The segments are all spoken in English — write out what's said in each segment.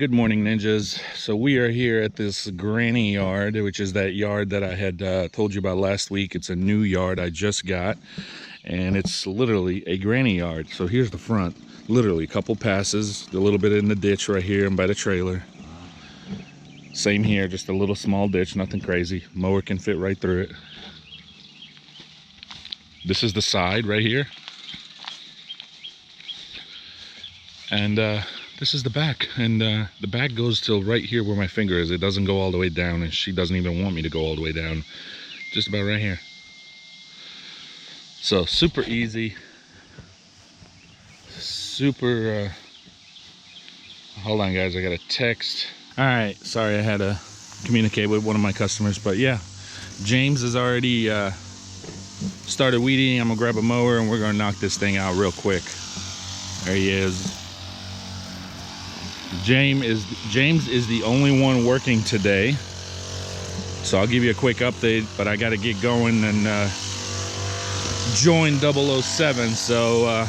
Good morning, ninjas. So we are here at this granny yard, which is that yard that I had told you about last week. It's a new yard I just got, and it's literally a granny yard. So here's the front, literally a couple passes, a little bit in the ditch right here and by the trailer. Same here, just a little small ditch, nothing crazy. Mower can fit right through it. This is the side right here. And this is the back, and the back goes till right here where my finger is. It doesn't go all the way down, and she doesn't even want me to go all the way down. Just about right here. So super easy. Super, hold on guys, I got a text. All right, sorry I had to communicate with one of my customers, but yeah, James has already started weeding. I'm gonna grab a mower and we're gonna knock this thing out real quick. There he is. James is the only one working today, so I'll give you a quick update, but I got to get going and join 007. So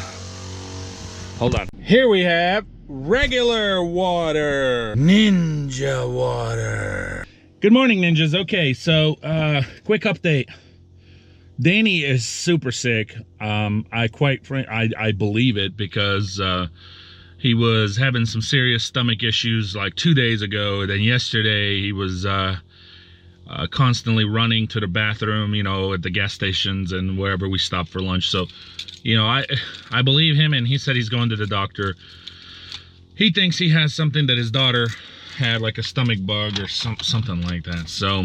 hold on. Here we have regular water, ninja water. Good morning, ninjas. Okay, so quick update. Danny is super sick. I believe it because he was having some serious stomach issues like 2 days ago. And then yesterday he was constantly running to the bathroom, you know, at the gas stations and wherever we stopped for lunch. So, you know, I believe him, and he said he's going to the doctor. He thinks he has something that his daughter had, like a stomach bug or something like that. So,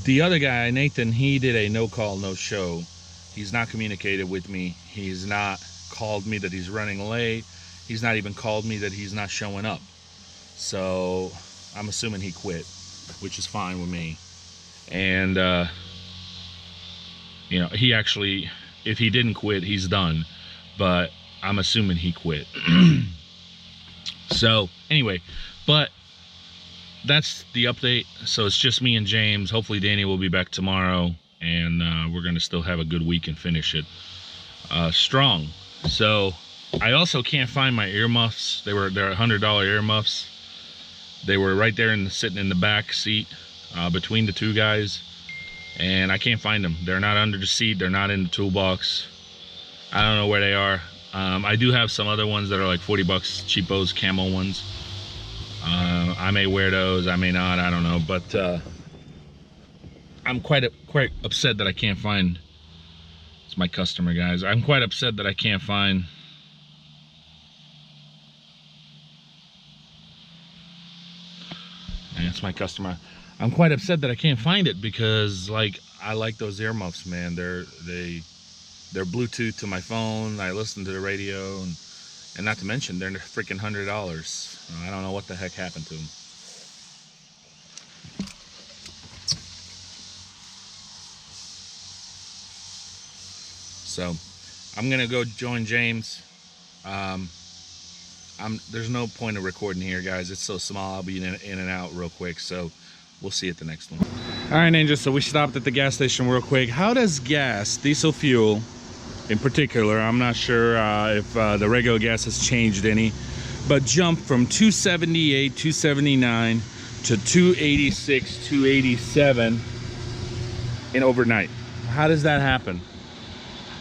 the other guy, Nathan, he did a no call, no show. He's not communicated with me. He's not called me that he's running late. He's not even called me that he's not showing up. So I'm assuming he quit, which is fine with me. And, you know, he actually, if he didn't quit, he's done. But I'm assuming he quit. So anyway, but that's the update. So it's just me and James. Hopefully Danny will be back tomorrow, and we're gonna still have a good week and finish it strong. So I also can't find my earmuffs. They're $100 earmuffs. They were right there sitting in the back seat between the two guys, and I can't find them. They're not under the seat. They're not in the toolbox. I don't know where they are. I do have some other ones that are like 40 bucks, cheapos, camo ones. I may wear those, I may not, I don't know, but I'm quite upset that I can't find. It's my customer, guys. I'm quite upset that I can't find. And it's my customer. I'm quite upset that I can't find it because, like, I like those earmuffs, man. They're Bluetooth to my phone. I listen to the radio, and not to mention they're freaking $100. I don't know what the heck happened to them. So I'm gonna go join James. There's no point of recording here, guys. It's so small. I'll be in and out real quick. So we'll see you at the next one. All right, Ninja. So we stopped at the gas station real quick. How does gas, diesel fuel in particular, I'm not sure if the regular gas has changed any, but jump from 278, 279 to 286, 287 in overnight? How does that happen?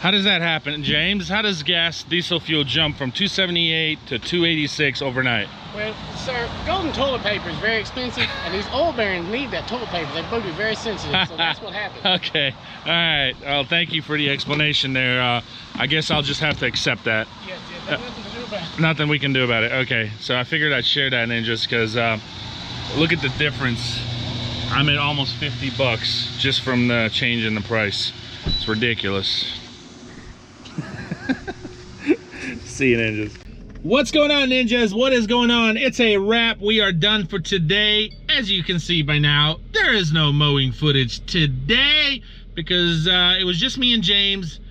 How does that happen, James? How does gas, diesel fuel jump from 278 to 286 overnight? Well, sir, golden toilet paper is very expensive, and these oil bearings need that toilet paper. They're supposed to be very sensitive, so that's what happens. Okay, all right. Well, thank you for the explanation there. I guess I'll just have to accept that. Yes, there's nothing to do about it. Nothing we can do about it. Okay, so I figured I'd share that, and just because look at the difference. I'm at almost 50 bucks just from the change in the price. It's ridiculous. See you, ninjas. What's going on, ninjas? What is going on? It's a wrap. We are done for today. As you can see by now, there is no mowing footage today because it was just me and James.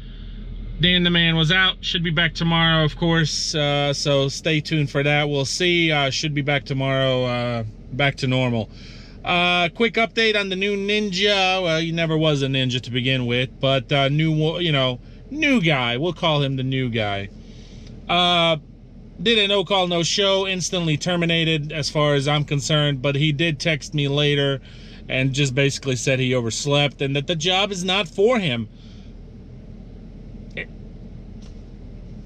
Dan the man was out. Should be back tomorrow, of course. So stay tuned for that. We'll see. Should be back tomorrow. Back to normal. Quick update on the new Ninja. Well, he never was a Ninja to begin with, but new, you know, New guy. We'll call him the new guy. Did a no call, no show, instantly terminated as far as I'm concerned, but he did text me later and just basically said he overslept and that the job is not for him.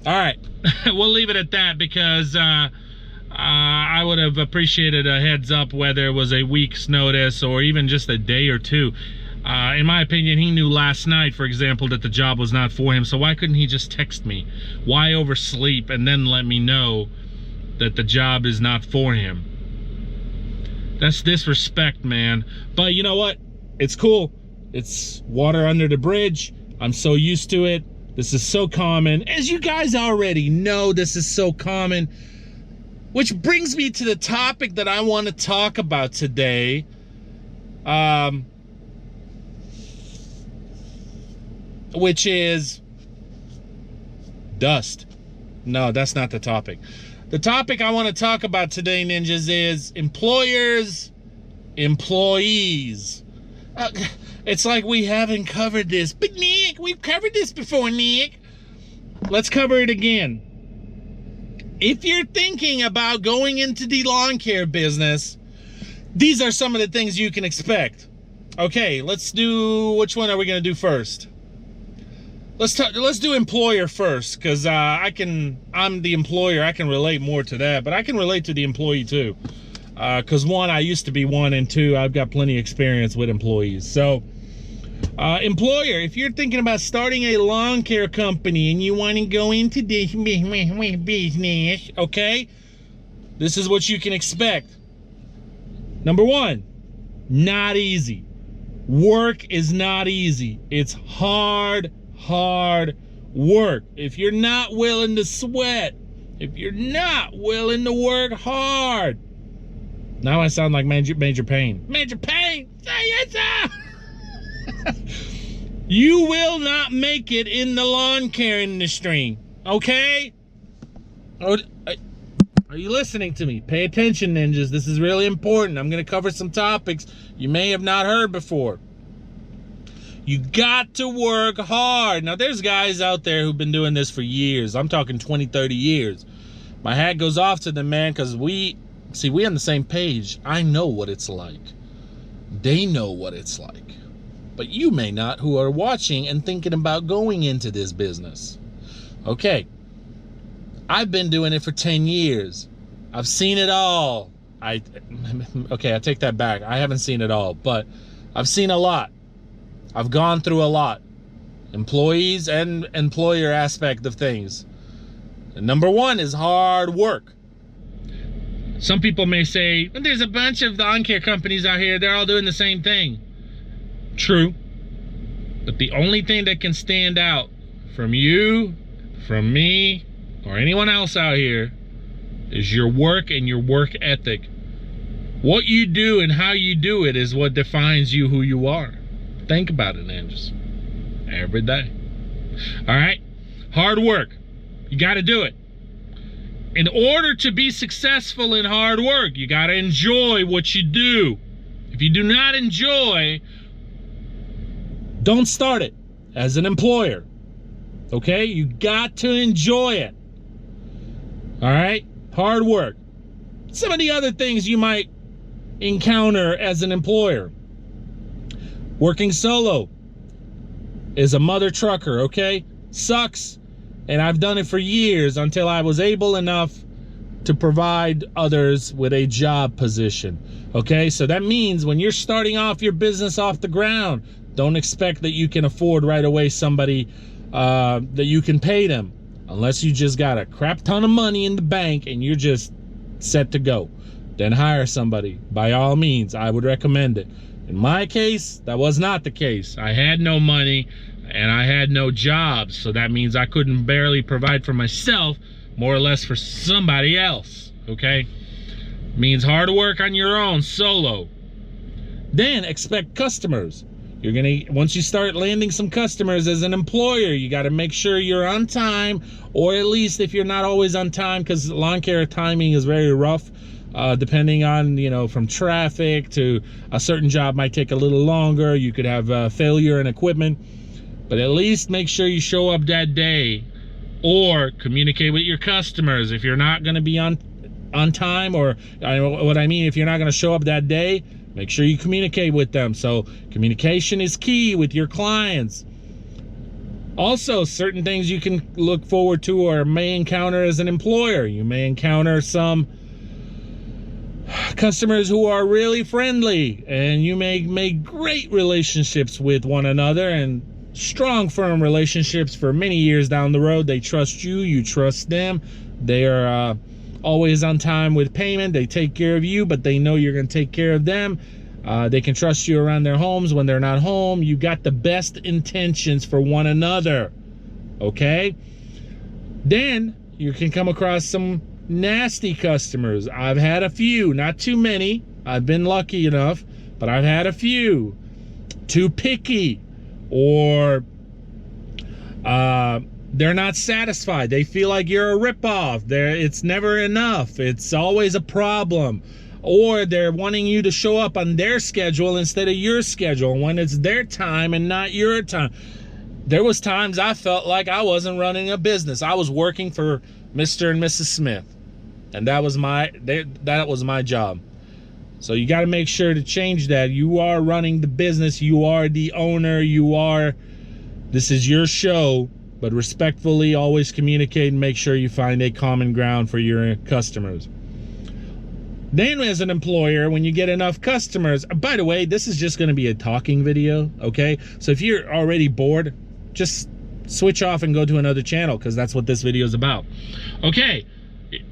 All right, we'll leave it at that because I would have appreciated a heads up, whether it was a week's notice or even just a day or two. In my opinion, he knew last night, for example, that the job was not for him, so why couldn't he just text me? Why oversleep and then let me know that the job is not for him? That's disrespect, man. But you know what? It's cool. It's water under the bridge. I'm so used to it. This is so common. As you guys already know, this is so common. Which brings me to the topic that I want to talk about today. Which is dust. No, that's not the topic. The topic I want to talk about today, ninjas, is employers, employees. It's like we haven't covered this. But Nick, we've covered this before, Nick. Let's cover it again. If you're thinking about going into the lawn care business, these are some of the things you can expect. Okay, let's do, which one are we going to do first? Let's do employer first, because I'm the employer. I can relate more to that, but I can relate to the employee too. Because one, I used to be one, and two, I've got plenty of experience with employees. So, employer, if you're thinking about starting a lawn care company and you want to go into this business, okay, this is what you can expect. Number one, not easy. Work is not easy. It's hard work. If you're not willing to sweat, if you're not willing to work hard. Now I sound like Major Payne. Major Payne, say yes, sir. You will not make it in the lawn care industry, okay? Are you listening to me? Pay attention, ninjas. This is really important. I'm going to cover some topics you may have not heard before. You got to work hard. Now, there's guys out there who've been doing this for years. I'm talking 20, 30 years. My hat goes off to them, man, because we on the same page. I know what it's like. They know what it's like. But you may not, who are watching and thinking about going into this business. Okay. I've been doing it for 10 years. I've seen it all. Okay, I take that back. I haven't seen it all, but I've seen a lot. I've gone through a lot. Employees and employer aspect of things. And number one is hard work. Some people may say, there's a bunch of lawn care companies out here, they're all doing the same thing. True. But the only thing that can stand out from you, from me, or anyone else out here is your work and your work ethic. What you do and how you do it is what defines you, who you are. Think about it, ninjas. Every day. All right? Hard work. You got to do it. In order to be successful in hard work, you got to enjoy what you do. If you do not enjoy, don't start it as an employer. Okay? You got to enjoy it. All right? Hard work. Some of the other things you might encounter as an employer. Working solo is a mother trucker, okay? Sucks. And I've done it for years until I was able enough to provide others with a job position. Okay, so that means when you're starting off your business off the ground, don't expect that you can afford right away somebody that you can pay them, unless you just got a crap ton of money in the bank and you're just set to go. Then hire somebody. By all means, I would recommend it. In my case, that was not the case. I had no money and I had no jobs, so that means I couldn't barely provide for myself, more or less for somebody else, okay? Means hard work on your own, solo. Then expect customers. You're gonna, once you start landing some customers as an employer, you gotta make sure you're on time, or at least if you're not always on time, because lawn care timing is very rough, depending on, you know, from traffic to a certain job might take a little longer. You could have failure in equipment. But at least make sure you show up that day, or communicate with your customers. If you're not going to be on time, or what I mean, if you're not going to show up that day, make sure you communicate with them. So communication is key with your clients. Also, certain things you can look forward to or may encounter as an employer. You may encounter some customers who are really friendly, and you may make great relationships with one another, and strong, firm relationships for many years down the road. They trust you, you trust them. They are always on time with payment. They take care of you, but they know you're going to take care of them. They can trust you around their homes when they're not home. You got the best intentions for one another, okay? Then you can come across some nasty customers. I've had a few, not too many. I've been lucky enough, but I've had a few. Too picky, or they're not satisfied. They feel like you're a ripoff. It's never enough. It's always a problem. Or they're wanting you to show up on their schedule instead of your schedule when it's their time and not your time. There was times I felt like I wasn't running a business. I was working for Mr. and Mrs. Smith, and that was my job. So you got to make sure to change that. You are running the business. You are the owner. This is your show, but respectfully always communicate and make sure you find a common ground for your customers. Then as an employer, when you get enough customers, by the way, this is just going to be a talking video, okay? So if you're already bored, just switch off and go to another channel, because that's what this video is about. Okay,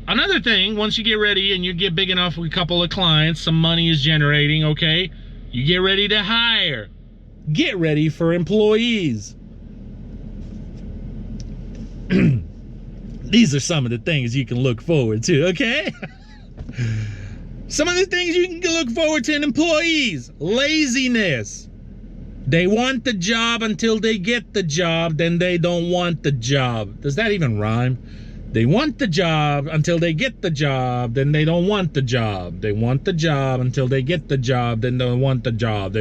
another thing, once you get ready and you get big enough with a couple of clients, some money is generating, okay? You get ready to hire. Get ready for employees. These are some of the things you can look forward to, okay? Some of the things you can look forward to in employees. Laziness. They want the job until they get the job, then they don't want the job. Does that even rhyme? They want the job until they get the job, then they don't want the job. They want the job until they get the job, then they don't want the job.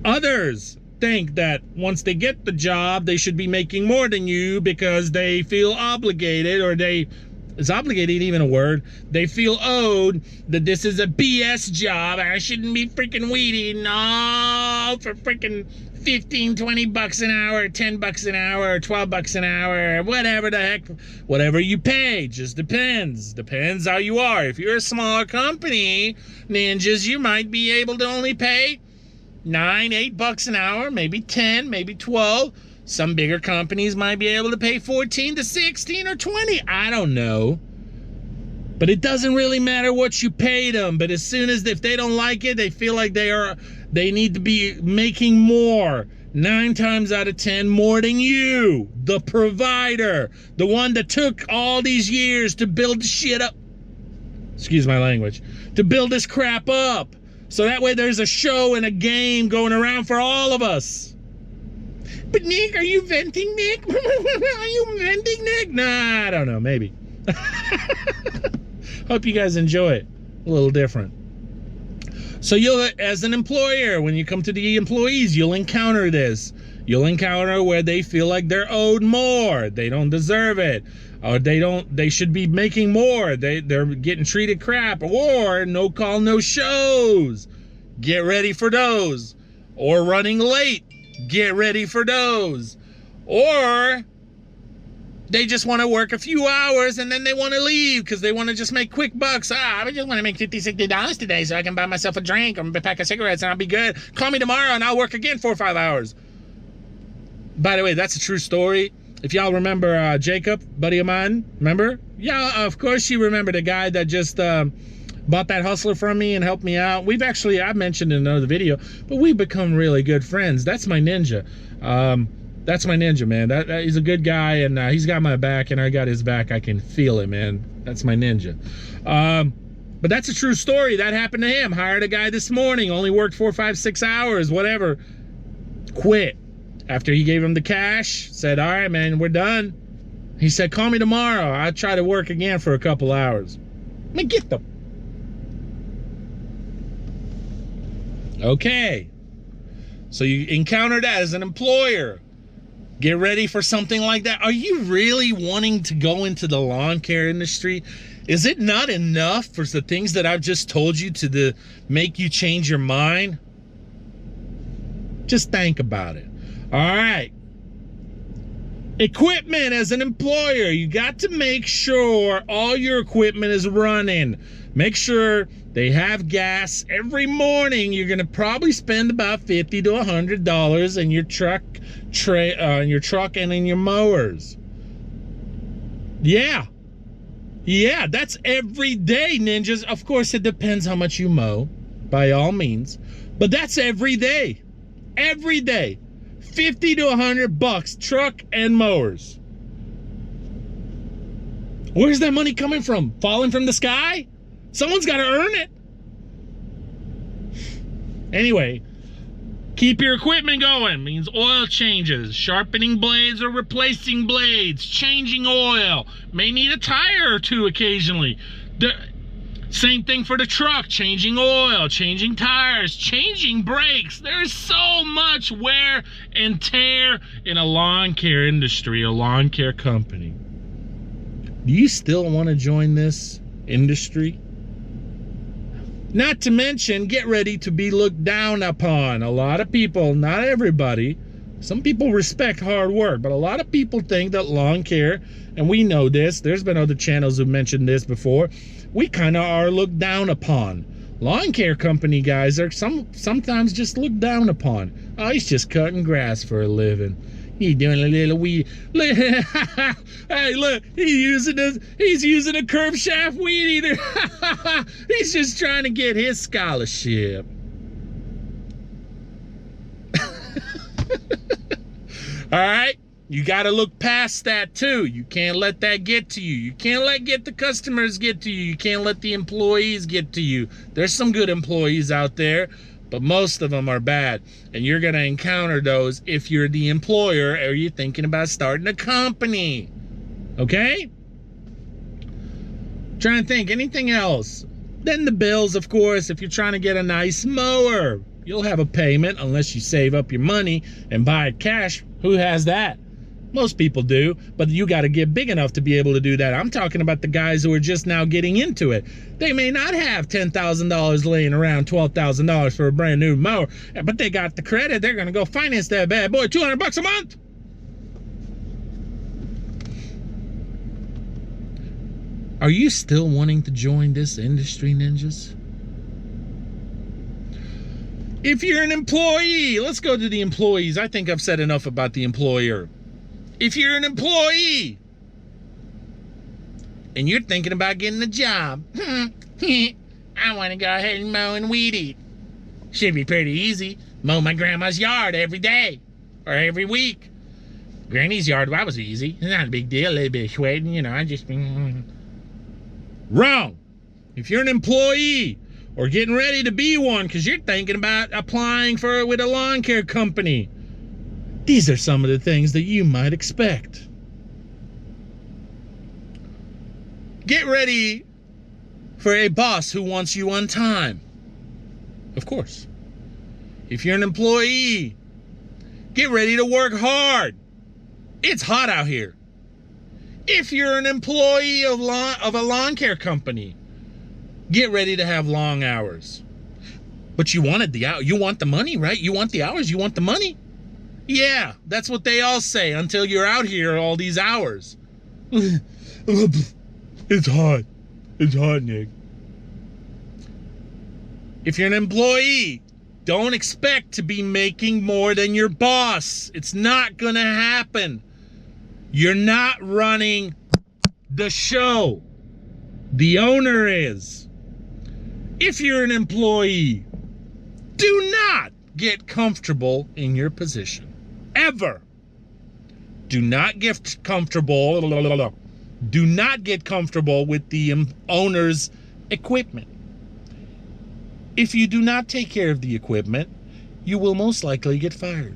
Others think that once they get the job, they should be making more than you because they feel obligated, or is obligated even a word? They feel owed, that this is a BS job and I shouldn't be freaking waiting for freaking 15, 20 bucks an hour, 10 bucks an hour, or 12 bucks an hour, whatever the heck, whatever you pay, just depends how you are. If you're a smaller company, ninjas, you might be able to only pay 9, 8 bucks an hour, maybe 10, maybe 12. Some bigger companies might be able to pay 14 to 16 or 20. I don't know. But it doesn't really matter what you pay them. But as soon as, if they don't like it, they feel like they need to be making more. 9 times out of 10 more than you, the provider, the one that took all these years to build the shit up. Excuse my language. To build this crap up. So that way there's a show and a game going around for all of us. But Nick, are you venting, Nick? Are you venting, Nick? Nah, I don't know, maybe. Hope you guys enjoy it. A little different. So you'll, as an employer, when you come to the employees, you'll encounter this. You'll encounter where they feel like they're owed more. They don't deserve it. Or they should be making more. They're getting treated crap. Or no call, no shows. Get ready for those. Or running late. Get ready for those. Or they just want to work a few hours and then they want to leave because they want to just make quick bucks. I just want to make $50, $60 today so I can buy myself a drink or a pack of cigarettes and I'll be good. Call me tomorrow and I'll work again 4 or 5 hours. By the way, that's a true story. If y'all remember Jacob, buddy of mine, remember? Yeah, of course you remember the guy that just bought that hustler from me and helped me out. I've mentioned in another video, but we've become really good friends. That's my ninja. That's my ninja, man. He's a good guy, and he's got my back, and I got his back. I can feel it, man. That's my ninja. But that's a true story. That happened to him. Hired a guy this morning, only worked 4, 5, 6 hours, whatever. Quit. After he gave him the cash, said, all right, man, we're done. He said, call me tomorrow. I'll try to work again for a couple hours. I mean, get them. Okay. So you encounter that as an employer. Get ready for something like that. Are you really wanting to go into the lawn care industry? Is it not enough for the things that I've just told you to make you change your mind? Just think about it. All right. Equipment as an employer. You got to make sure all your equipment is running. Make sure they have gas. Every morning, you're going to probably spend about $50 to $100 in your truck and in your mowers. Yeah, that's every day, ninjas. Of course, it depends how much you mow, by all means, but that's every day. Every day, $50 to $100, truck and mowers. Where's that money coming from? Falling from the sky? Someone's got to earn it. Anyway, keep your equipment going. Means oil changes, sharpening blades or replacing blades, changing oil. May need a tire or two occasionally. Same thing for the truck, changing oil, changing tires, changing brakes. There's so much wear and tear in a lawn care industry, a lawn care company. Do you still want to join this industry? Not to mention, get ready to be looked down upon. A lot of people, not everybody, some people respect hard work, but a lot of people think that lawn care, and we know this, there's been other channels who mentioned this before, we kind of are looked down upon. Lawn care company guys are sometimes just looked down upon. Oh, he's just cutting grass for a living. He's doing a little weed. Hey, look, he's using a curved shaft weed eater. He's just trying to get his scholarship. All right, you got to look past that too. You can't let that get to you. You can't let the customers get to you. You can't let the employees get to you. There's some good employees out there, but most of them are bad. And you're going to encounter those if you're the employer or you're thinking about starting a company. Okay? Trying to think, anything else? Then the bills, of course. If you're trying to get a nice mower, you'll have a payment unless you save up your money and buy it cash. Who has that? Most people do, but you got to get big enough to be able to do that. I'm talking about the guys who are just now getting into it. They may not have $10,000 laying around, $12,000 for a brand new mower, but they got the credit. They're going to go finance that bad boy, $200 a month. Are you still wanting to join this industry, ninjas? If you're an employee, let's go to the employees. I think I've said enough about the employer. If you're an employee and you're thinking about getting a job, I want to go ahead and mow and weed eat. Should be pretty easy. Mow my grandma's yard every day or every week. Granny's yard, that was easy. It's not a big deal. A little bit of sweating, you know. I just... Wrong. If you're an employee or getting ready to be one because you're thinking about applying with a lawn care company, these are some of the things that you might expect. Get ready for a boss who wants you on time. Of course. If you're an employee, get ready to work hard. It's hot out here. If you're an employee of a lawn care company, get ready to have long hours. But you want the money, right? You want the hours, you want the money. Yeah, that's what they all say until you're out here all these hours. It's hot. It's hot, Nick. If you're an employee, don't expect to be making more than your boss. It's not gonna happen. You're not running the show. The owner is. If you're an employee, do not get comfortable in your position. Ever. Do not get comfortable. Do not get comfortable with the owner's equipment. If you do not take care of the equipment, you will most likely get fired.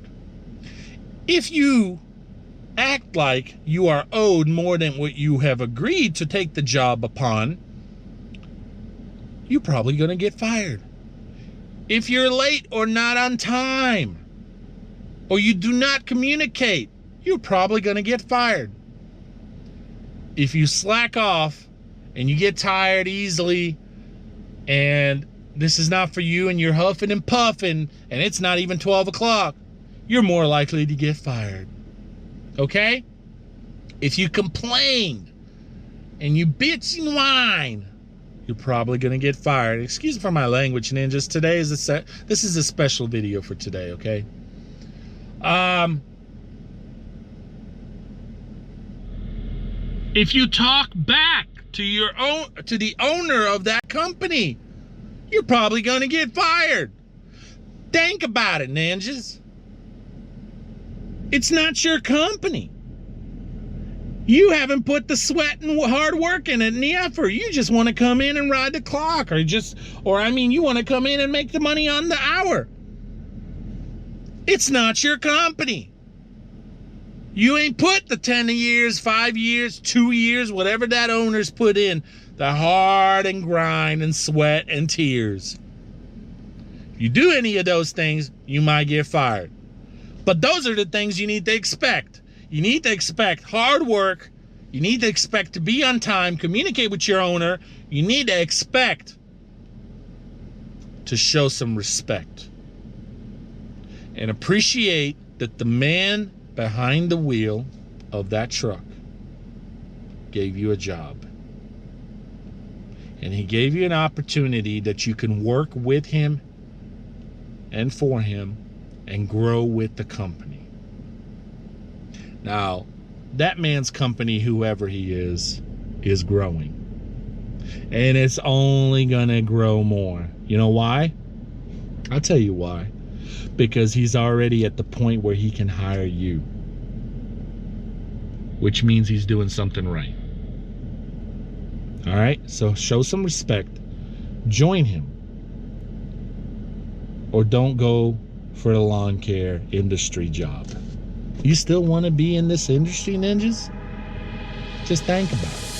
If you act like you are owed more than what you have agreed to take the job upon, you're probably going to get fired. If you're late or not on time, or you do not communicate you're probably going to get fired. If you slack off and you get tired easily and this is not for you and you're huffing and puffing and it's not even 12 o'clock, you're more likely to get fired. Okay? If you complain and you bitch and whine, you're probably going to get fired. Excuse me for my language, ninjas. This is a special video for today, okay? If you talk back to the owner of that company, you're probably going to get fired. Think about it, ninjas. It's not your company. You haven't put the sweat and hard work in it and the effort. You just want to come in and ride the clock, you want to come in and make the money on the hour. It's not your company. You ain't put the 10 years, 5 years, 2 years, whatever that owner's put in, the hard and grind and sweat and tears. If you do any of those things, you might get fired. But those are the things you need to expect. You need to expect hard work. You need to expect to be on time, communicate with your owner. You need to expect to show some respect and appreciate that the man behind the wheel of that truck gave you a job. And he gave you an opportunity that you can work with him and for him and grow with the company. Now, that man's company, whoever he is growing. And it's only gonna grow more. You know why? I'll tell you why. Because he's already at the point where he can hire you. Which means he's doing something right. All right? So show some respect. Join him. Or don't go for a lawn care industry job. You still want to be in this industry, ninjas? Just think about it.